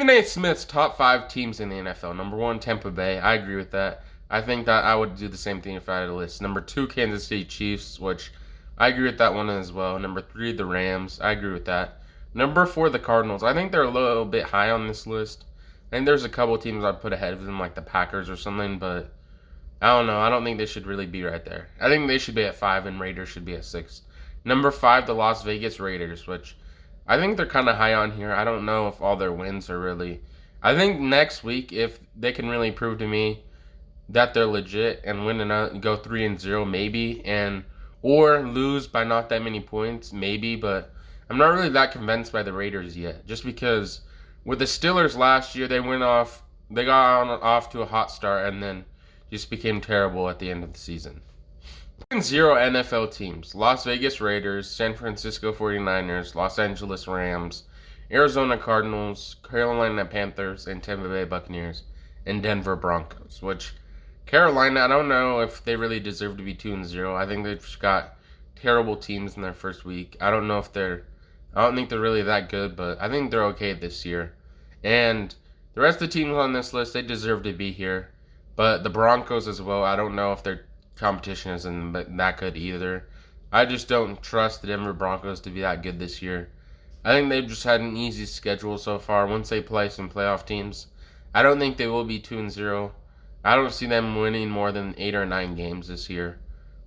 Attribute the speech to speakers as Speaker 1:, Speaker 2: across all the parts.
Speaker 1: Stephen A. Smith's top 5 teams in the NFL. Number 1, Tampa Bay. I agree with that. I think that I would do the same thing if I had a list. Number 2, Kansas City Chiefs, which I agree with that one as well. Number 3, the Rams. I agree with that. Number 4, the Cardinals. I think they're a little bit high on this list. I think there's a couple teams I'd put ahead of them, like the Packers or something, but I don't know. I don't think they should really be right there. I think they should be at 5 and Raiders should be at 6. Number 5, the Las Vegas Raiders, which I think they're kind of high on here. I don't know if all their wins are really. I think next week, if they can really prove to me that they're legit and win and go 3-0, maybe, and or lose by not that many points, maybe. But I'm not really that convinced by the Raiders yet, just because with the Steelers last year, they got off to a hot start and then just became terrible at the end of the season. 0 NFL teams: Las Vegas Raiders, San Francisco 49ers, Los Angeles Rams, Arizona Cardinals, Carolina Panthers, and Tampa Bay Buccaneers, and Denver Broncos. Which Carolina, I don't know if they really deserve to be 2-0. I think they've got terrible teams in their first week. I don't think they're really that good, but I think they're okay this year. And the rest of the teams on this list, they deserve to be here. But the Broncos as well, I don't know if their competition isn't that good either. I just don't trust the Denver Broncos to be that good this year. I think they've just had an easy schedule so far. Once they play some playoff teams, I don't think they will be 2-0. I don't see them winning more than 8 or 9 games this year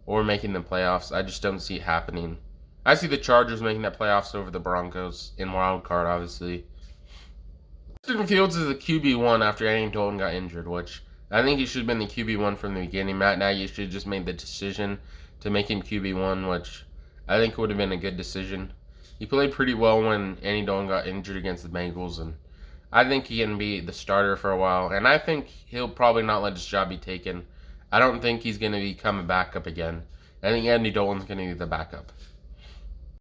Speaker 1: or making the playoffs. I just don't see it happening. I see the Chargers making that playoffs over the Broncos in wild card, obviously. Justin Fields is the QB1 after Andy Dalton got injured, which I think he should have been the QB1 from the beginning. Matt Nagy should have just made the decision to make him QB1, which I think would have been a good decision. He played pretty well when Andy Dalton got injured against the Bengals, and I think he can be the starter for a while. And I think he'll probably not let his job be taken. I don't think he's going to become a backup again. I think Andy Dalton's going to be the backup.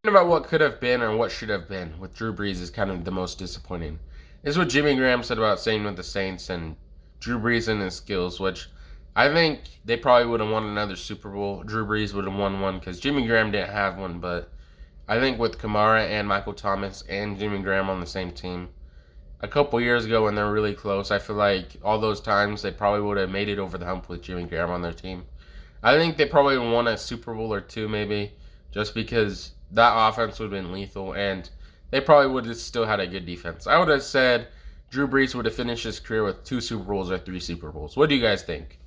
Speaker 1: Thinking about what could have been or what should have been with Drew Brees is kind of the most disappointing. This is what Jimmy Graham said about staying with the Saints and Drew Brees and his skills, which I think they probably would have won another Super Bowl. Drew Brees would have won one because Jimmy Graham didn't have one, but I think with Kamara and Michael Thomas and Jimmy Graham on the same team, a couple years ago when they were really close, I feel like all those times they probably would have made it over the hump with Jimmy Graham on their team. I think they probably won a Super Bowl or two maybe, just because that offense would have been lethal, and they probably would have still had a good defense. I would have said Drew Brees would have finished his career with 2 Super Bowls or 3 Super Bowls. What do you guys think?